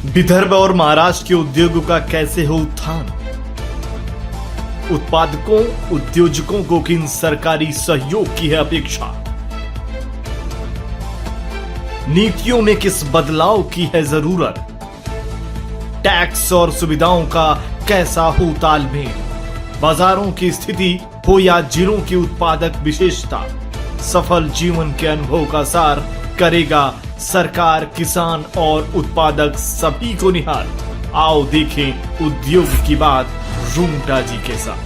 विदर्भ और महाराष्ट्र के उद्योगों का कैसे हो उत्थान? उत्पादकों उद्योजकों को किन सरकारी सहयोग की है अपेक्षा? नीतियों में किस बदलाव की है जरूरत? टैक्स और सुविधाओं का कैसा हो तालमेल? बाजारों की स्थिति हो या जिलों की उत्पादक विशेषता, सफल जीवन के अनुभव का सार करेगा सरकार, किसान और उत्पादक सभी को निहाल। आओ देखें उद्योग की बात रूंगटा जी के साथ।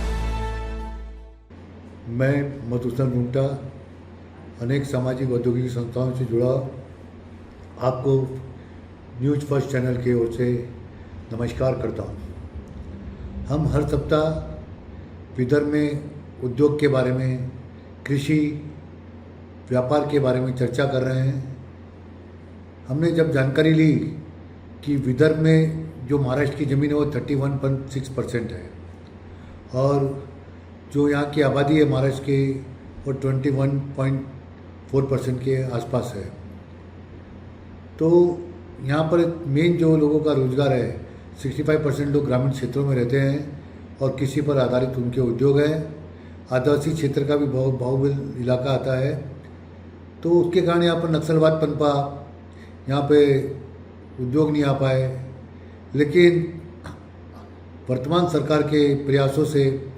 मैं मधुसूदन रूंगटा अनेक सामाजिक औद्योगिक संस्थाओं से जुड़ा आपको न्यूज़ फर्स्ट चैनल की ओर से नमस्कार करता हूं। हम हर सप्ताह विदर्भ में उद्योग के बारे में, कृषि व्यापार के बारे में चर्चा कर रहे हैं। हमने जब जानकारी ली कि विदर्भ में जो महाराष्ट्र की ज़मीन है वो 31.6% है और जो यहाँ की आबादी है महाराष्ट्र की वो 21.4% के आसपास है, तो यहाँ पर मेन जो लोगों का रोज़गार है 65% लोग ग्रामीण क्षेत्रों में रहते हैं और कृषि पर आधारित उनके उद्योग हैं। आदिवासी क्षेत्र का भी बहुबल इलाका आता है, तो उसके कारण यहाँ पर नक्सलवाद पनपा, यहाँ पे उद्योग नहीं आ पाए। लेकिन वर्तमान सरकार के प्रयासों से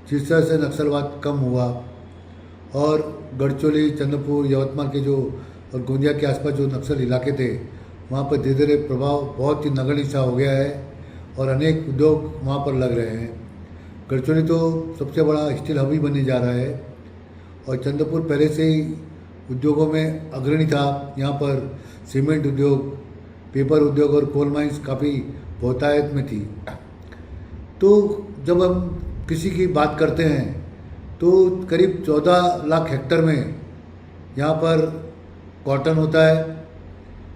जिस तरह से नक्सलवाद कम हुआ और गढ़चिरौली, चंद्रपुर, यवतमाल के जो और गोंदिया के आसपास जो नक्सल इलाके थे वहाँ पर धीरे धीरे प्रभाव बहुत ही नगण्य सा हो गया है और अनेक उद्योग वहाँ पर लग रहे हैं। गढ़चिरौली तो सबसे बड़ा स्टील हब ही बनने जा रहा है और चंद्रपुर पहले से ही उद्योगों में अग्रणी था। यहाँ पर सीमेंट उद्योग, पेपर उद्योग और कोल माइंस काफ़ी बहुतायत में थी। तो जब हम कृषि की बात करते हैं तो करीब 14 लाख हेक्टेयर में यहाँ पर कॉटन होता है,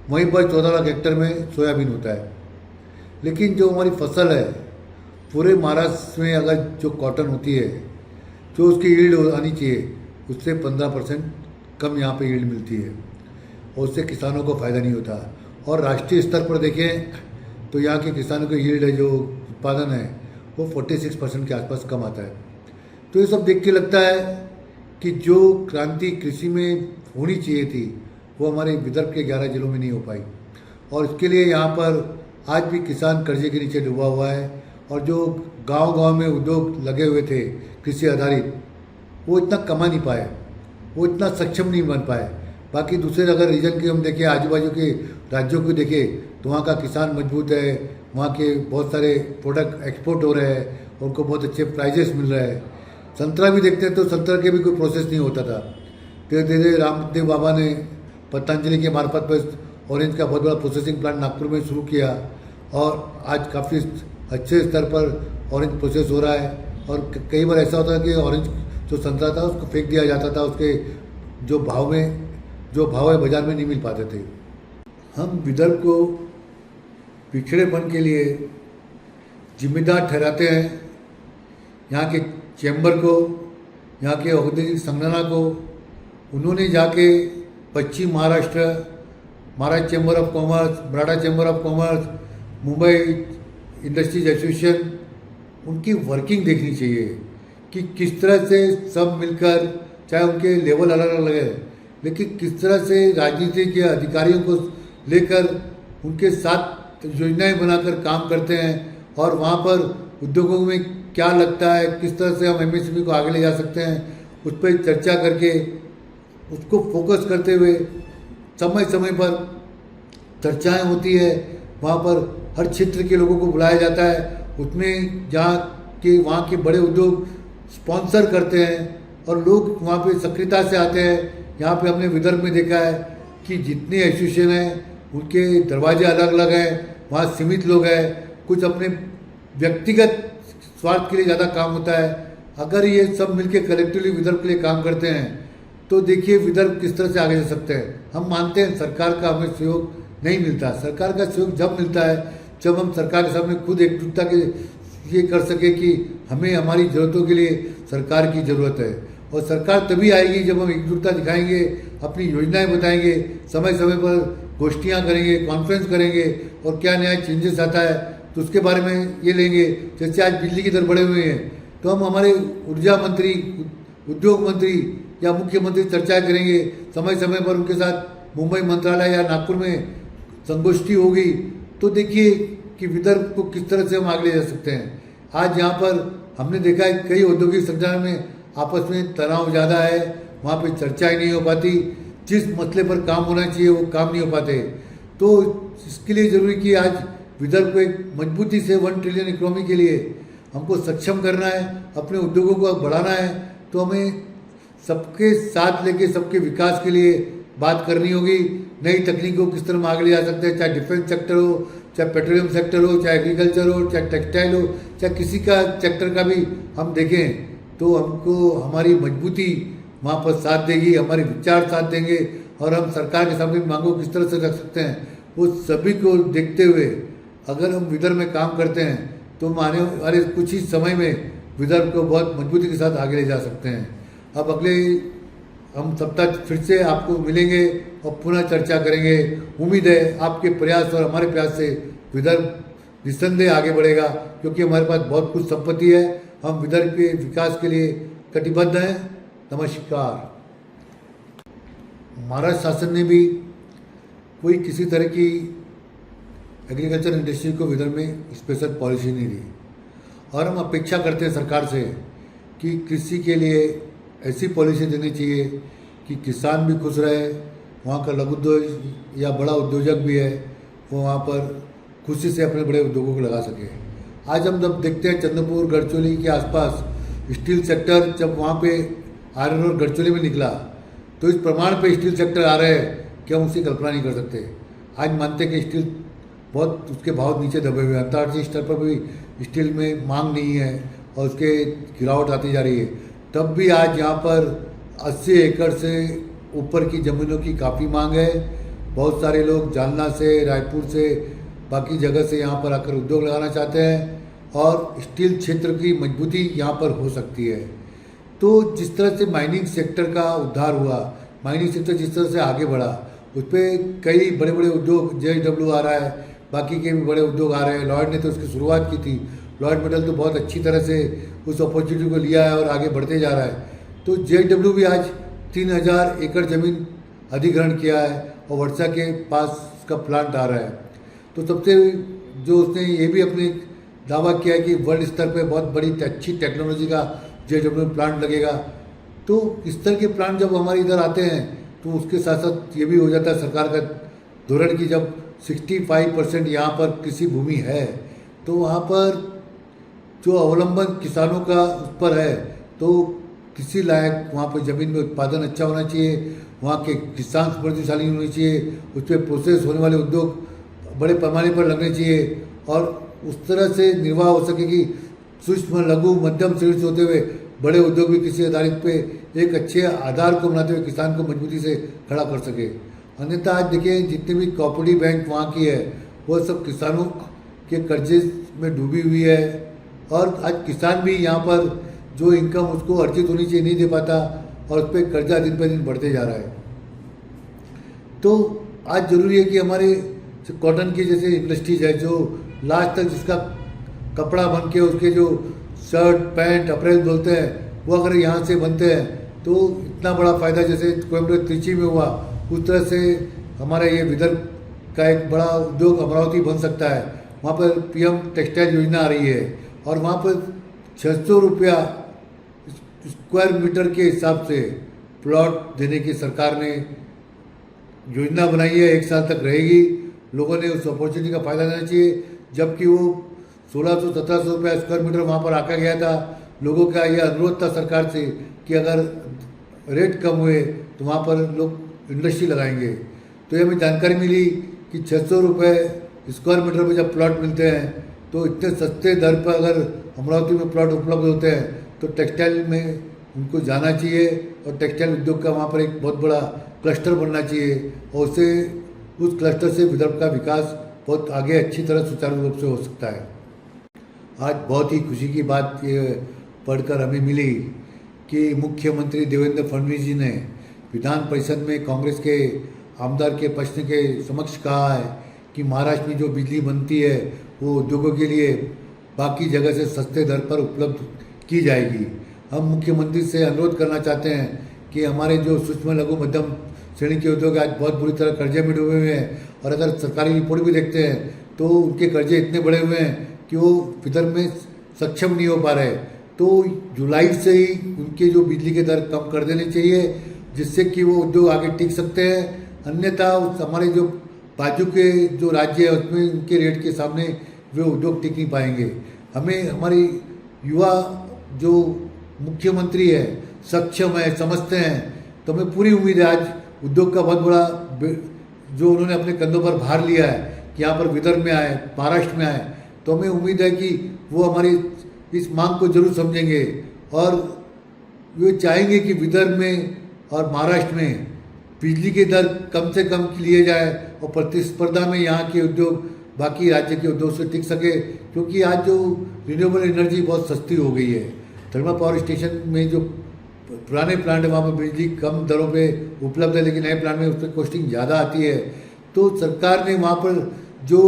वहीं पर 14 लाख हेक्टेयर में सोयाबीन होता है। लेकिन जो हमारी फसल है पूरे महाराष्ट्र में अगर जो कॉटन होती है, जो उसकी यील्ड आनी चाहिए उससे 15% कम यहाँ पे यील्ड मिलती है और उससे किसानों को फ़ायदा नहीं होता। और राष्ट्रीय स्तर पर देखें तो यहाँ के किसानों की यील्ड है, जो उत्पादन है वो 46% के आसपास कम आता है। तो ये सब देख के लगता है कि जो क्रांति कृषि में होनी चाहिए थी वो हमारे विदर्भ के 11 जिलों में नहीं हो पाई और इसके लिए यहाँ पर आज भी किसान कर्जे के नीचे डूबा हुआ है और जो गांव-गांव में उद्योग लगे हुए थे कृषि आधारित, वो इतना कमा नहीं पाए, वो इतना सक्षम नहीं बन पाए। बाकी दूसरे अगर रीजन की हम देखें, आजू बाजू के राज्यों को देखें तो वहाँ का किसान मजबूत है, वहाँ के बहुत सारे प्रोडक्ट एक्सपोर्ट हो रहे हैं, उनको बहुत अच्छे प्राइजेस मिल रहे हैं। संतरा भी देखते हैं तो संतरा के भी कोई प्रोसेस नहीं होता था। धीरे धीरे रामदेव बाबा ने पतंजलि के मार्फत पर ऑरेंज का बहुत बड़ा प्रोसेसिंग प्लांट नागपुर में शुरू किया और आज काफ़ी अच्छे स्तर पर ऑरेंज प्रोसेस हो रहा है। और कई बार ऐसा होता है कि ऑरेंज जो संतरा था उसको फेंक दिया जाता था, उसके जो भाव है बाज़ार में नहीं मिल पाते थे। हम विदर्भ को पिछड़ेपन के लिए जिम्मेदार ठहराते हैं यहाँ के चैम्बर को, यहाँ के औद्योगिक संगठन को। उन्होंने जाके Paschim Maharashtra chamber of commerce, Maratha chamber of commerce, Mumbai industries association, उनकी वर्किंग देखनी चाहिए कि किस तरह से सब मिलकर, चाहे उनके लेवल अलग अलग है, लेकिन किस तरह से राजनीति के अधिकारियों को लेकर उनके साथ योजनाएं बनाकर काम करते हैं और वहाँ पर उद्योगों में क्या लगता है, किस तरह से हम एमएसएमई को आगे ले जा सकते हैं, उस पर चर्चा करके उसको फोकस करते हुए समय समय पर चर्चाएं होती है। वहाँ पर हर क्षेत्र के लोगों को बुलाया जाता है, उसमें वहाँ के बड़े उद्योग स्पॉन्सर करते हैं और लोग वहाँ पे सक्रियता से आते हैं। यहाँ पे हमने विदर्भ में देखा है कि जितने एसोसिएशन हैं उनके दरवाजे अलग अलग हैं, वहाँ सीमित लोग हैं, कुछ अपने व्यक्तिगत स्वार्थ के लिए ज़्यादा काम होता है। अगर ये सब मिलकर कलेक्टिवली विदर्भ के लिए काम करते हैं तो देखिए विदर्भ किस तरह से आगे जा सकते हैं। हम मानते हैं सरकार का हमें सहयोग नहीं मिलता। सरकार का सहयोग जब मिलता है जब हम सरकार के सामने खुद एकजुटता के ये कर सके कि हमें हमारी ज़रूरतों के लिए सरकार की ज़रूरत है। और सरकार तभी आएगी जब हम एकजुटता दिखाएंगे, अपनी योजनाएं बताएंगे, समय समय पर गोष्ठियाँ करेंगे, कॉन्फ्रेंस करेंगे और क्या नया चेंजेस आता है तो उसके बारे में ये लेंगे। जैसे आज बिजली की दर बढ़े हुए हैं तो हम हमारे ऊर्जा मंत्री, उद्योग मंत्री या मुख्यमंत्री चर्चाएं करेंगे, समय समय पर उनके साथ मुंबई मंत्रालय या नागपुर में संगोष्ठी होगी। तो देखिए कि विदर्भ को किस तरह से हम आगे ले जा सकते हैं। आज यहाँ पर हमने देखा है कई औद्योगिक संगठन में आपस में तनाव ज़्यादा है, वहाँ पे चर्चाएं नहीं हो पाती, जिस मसले पर काम होना चाहिए वो काम नहीं हो पाते। तो इसके लिए ज़रूरी कि आज विदर्भ को एक मजबूती से 1 ट्रिलियन इकोनॉमी के लिए हमको सक्षम करना है, अपने उद्योगों को बढ़ाना है। तो हमें सबके साथ लेके सबके विकास के लिए बात करनी होगी। नई तकनीकों को किस तरह हम आगे ले जा सकते हैं, चाहे डिफेंस सेक्टर हो, चाहे पेट्रोलियम सेक्टर हो, चाहे एग्रीकल्चर हो, चाहे टेक्सटाइल हो, चाहे किसी का सेक्टर का भी हम देखें तो हमको हमारी मजबूती वहाँ पर साथ देगी, हमारे विचार साथ देंगे और हम सरकार के सामने मांगों किस तरह से रख सकते हैं वो सभी को देखते हुए अगर हम विदर्भ में काम करते हैं तो हम आने वाले कुछ ही समय में विदर्भ को बहुत मजबूती के साथ आगे ले जा सकते हैं। अब अगले हम सप्ताह फिर से आपको मिलेंगे और पुनः चर्चा करेंगे। उम्मीद है आपके प्रयास और हमारे प्रयास से विदर्भ निस्संदेह आगे बढ़ेगा, क्योंकि हमारे पास बहुत कुछ संपत्ति है। हम विदर्भ के विकास के लिए कटिबद्ध हैं। नमस्कार। महाराष्ट्र शासन ने भी कोई किसी तरह की एग्रीकल्चर इंडस्ट्री को विदर्भ में स्पेशल पॉलिसी नहीं दी और हम अपेक्षा करते हैं सरकार से कि कृषि के लिए ऐसी पॉलिसी देनी चाहिए कि किसान भी खुश रहे, वहाँ का लघु उद्योग या बड़ा उद्योजक भी है वो वहाँ पर खुशी से अपने बड़े उद्योगों को लगा सके। आज हम जब देखते हैं चंद्रपुर गढ़चिरौली के आसपास स्टील सेक्टर जब वहाँ पे आयरन और गढ़चिरौली में निकला तो इस प्रमाण पे स्टील सेक्टर आ रहे हैं कि हम उसकी कल्पना नहीं कर सकते। आज मानते हैं कि स्टील बहुत उसके भाव नीचे दबे हुए हैं, अंतर्राष्ट्रीय स्तर पर भी स्टील में मांग नहीं है और उसके गिरावट आती जा रही है। तब भी आज यहाँ पर 80 एकड़ से ऊपर की ज़मीनों की काफ़ी मांग है। बहुत सारे लोग जालना से, रायपुर से, बाकी जगह से यहाँ पर आकर उद्योग लगाना चाहते हैं और स्टील क्षेत्र की मजबूती यहाँ पर हो सकती है। तो जिस तरह से माइनिंग सेक्टर का उद्धार हुआ, माइनिंग सेक्टर जिस तरह से आगे बढ़ा, उस पर कई बड़े बड़े उद्योग JSW आ रहा है, बाकी के भी बड़े उद्योग आ रहे हैं। लॉयड ने तो उसकी शुरुआत की थी। लॉयड मेटल तो बहुत अच्छी तरह से उस अपॉर्चुनिटी को लिया है और आगे बढ़ते जा रहा है। तो JSW भी आज 3000 एकड़ ज़मीन अधिग्रहण किया है और वर्षा के पास उसका प्लांट आ रहा है। तो सबसे जो उसने ये भी अपने दावा किया है कि वर्ल्ड स्तर पे बहुत बड़ी अच्छी टेक्नोलॉजी का JSW प्लांट लगेगा। तो इस तरह के प्लांट जब हमारे इधर आते हैं तो उसके साथ साथ ये भी हो जाता है सरकार का धोरण कि जब 65% यहाँ पर कृषि भूमि है तो वहाँ पर जो अवलंबन किसानों का उस पर है तो कृषि लायक वहाँ पर ज़मीन में उत्पादन अच्छा होना चाहिए, वहाँ के किसान समृद्धिशाली होनी चाहिए, उस पर प्रोसेस होने वाले उद्योग बड़े पैमाने पर लगने चाहिए और उस तरह से निर्वाह हो सके कि सूक्ष्म लघु मध्यम श्रेणी से होते हुए बड़े उद्योग भी कृषि आधारित पे एक अच्छे आधार को बनाते हुए किसान को मजबूती से खड़ा कर सके। अन्यथा आज देखिए जितने भी कोऑपरेटिव बैंक वहाँ की है वो सब किसानों के कर्जे में डूबी हुई है और आज किसान भी यहाँ पर जो इनकम उसको अर्जित होनी चाहिए नहीं दे पाता और उस पर कर्जा दिन पर दिन बढ़ते जा रहा है। तो आज ज़रूरी है कि हमारे कॉटन की जैसे इंडस्ट्रीज है जो लास्ट तक जिसका कपड़ा बन के उसके जो शर्ट पैंट अप्रैल बोलते हैं वो अगर यहाँ से बनते हैं तो इतना बड़ा फ़ायदा जैसे कोयम्बटूर त्रिची में हुआ उस तरह से हमारा ये विदर्भ का एक बड़ा उद्योग अमरावती बन सकता है। वहाँ पर PM टेक्सटाइल योजना आ रही है और वहाँ पर 600 रुपया स्क्वायर मीटर के हिसाब से प्लॉट देने की सरकार ने योजना बनाई है। 1 साल तक रहेगी। लोगों ने उस अपॉर्चुनिटी का फ़ायदा लेना चाहिए। जबकि वो 1600-1700 रुपया स्क्वायर मीटर वहाँ पर आका गया था। लोगों का यह अनुरोध था सरकार से कि अगर रेट कम हुए तो वहाँ पर लोग इंडस्ट्री लगाएंगे। तो ये हमें जानकारी मिली कि 600 रुपये स्क्वायर मीटर पर जब प्लॉट मिलते हैं तो इतने सस्ते दर पर अगर अमरावती में प्लॉट उपलब्ध होते हैं तो टेक्सटाइल में उनको जाना चाहिए और टेक्सटाइल उद्योग का वहाँ पर एक बहुत बड़ा क्लस्टर बनना चाहिए और उससे उस क्लस्टर से विदर्भ का विकास बहुत आगे अच्छी तरह सुचारू रूप से हो सकता है। आज बहुत ही खुशी की बात ये पढ़कर हमें मिली कि मुख्यमंत्री देवेंद्र फडणवीस जी ने विधान परिषद में कांग्रेस के आमदार के प्रश्न के समक्ष कहा है कि महाराष्ट्र में जो बिजली बनती है वो उद्योगों के लिए बाकी जगह से सस्ते दर पर उपलब्ध की जाएगी। हम मुख्यमंत्री से अनुरोध करना चाहते हैं कि हमारे जो सूक्ष्म लघु मध्यम श्रेणी के उद्योग आज बहुत बुरी तरह कर्जे में डूबे हुए हैं, और अगर सरकारी रिपोर्ट भी देखते हैं तो उनके कर्जे इतने बड़े हुए हैं कि वो विदर्भ में सक्षम नहीं हो पा रहे। तो जुलाई से ही उनके जो बिजली के दर कम कर देने चाहिए, जिससे कि वो उद्योग आगे टिक सकते हैं। अन्यथा हमारे जो बाजू के जो राज्य है उसमें उनके रेट के सामने वे उद्योग टिक नहीं पाएंगे। हमें हमारी युवा जो मुख्यमंत्री है सक्षम है, समझते हैं, तो हमें पूरी उम्मीद है आज उद्योग का बहुत बड़ा जो उन्होंने अपने कंधों पर भार लिया है कि यहाँ पर विदर्भ में आए, महाराष्ट्र में आए, तो हमें उम्मीद है कि वो हमारी इस मांग को जरूर समझेंगे और वे चाहेंगे कि विदर्भ में और महाराष्ट्र में बिजली के दर कम से कम लिए जाए और प्रतिस्पर्धा में यहाँ के उद्योग बाकी राज्य के उद्योग से टिक सके, क्योंकि आज जो रिन्यूएबल एनर्जी बहुत सस्ती हो गई है। थर्मल पावर स्टेशन में जो पुराने प्लांट है वहाँ पर बिजली कम दरों पे उपलब्ध है, लेकिन नए प्लांट में उस पर कॉस्टिंग ज़्यादा आती है। तो सरकार ने वहाँ पर जो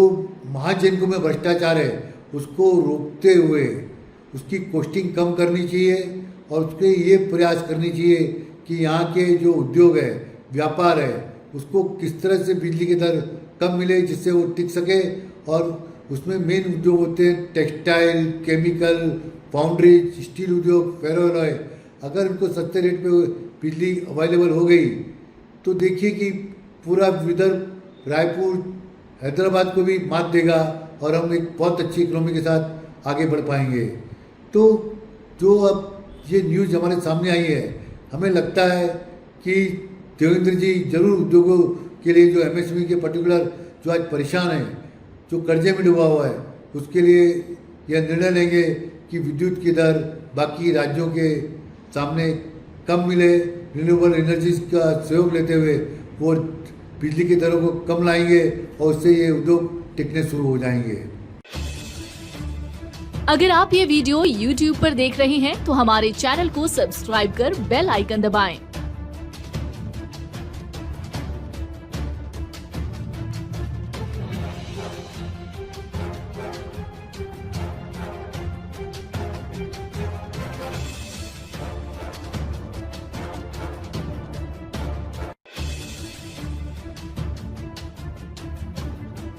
महाजनकों में भ्रष्टाचार है उसको रोकते हुए उसकी कॉस्टिंग कम करनी चाहिए और उसके ये प्रयास करनी चाहिए कि यहाँ के जो उद्योग है, व्यापार है, उसको किस तरह से बिजली की दर कम मिले जिससे वो टिक सके। और उसमें मेन उद्योग होते हैं टेक्सटाइल, केमिकल, फाउंड्रीज, स्टील उद्योग, फेरो अलॉय। अगर उनको सस्ते रेट पे बिजली अवेलेबल हो गई तो देखिए कि पूरा विदर्भ, रायपुर, हैदराबाद को भी मात देगा और हम एक बहुत अच्छी इकोनॉमी के साथ आगे बढ़ पाएंगे। तो जो अब ये न्यूज़ हमारे सामने आई है, हमें लगता है कि देवेंद्र जी जरूर उद्योगों के लिए जो एमएसएमई के पर्टिकुलर जो आज परेशान है, जो कर्जे में डूबा हुआ है, उसके लिए यह निर्णय लेंगे कि विद्युत की दर बाकी राज्यों के सामने कम मिले। रिन्यूएबल एनर्जीज का सहयोग लेते हुए वो बिजली की दरों को कम लाएंगे और उससे ये उद्योग टिकने शुरू हो जाएंगे। अगर आप ये वीडियो YouTube पर देख रहे हैं तो हमारे चैनल को सब्सक्राइब कर बेल आइकन दबाएं।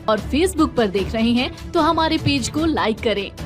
और Facebook पर देख रहे हैं तो हमारे पेज को लाइक करें।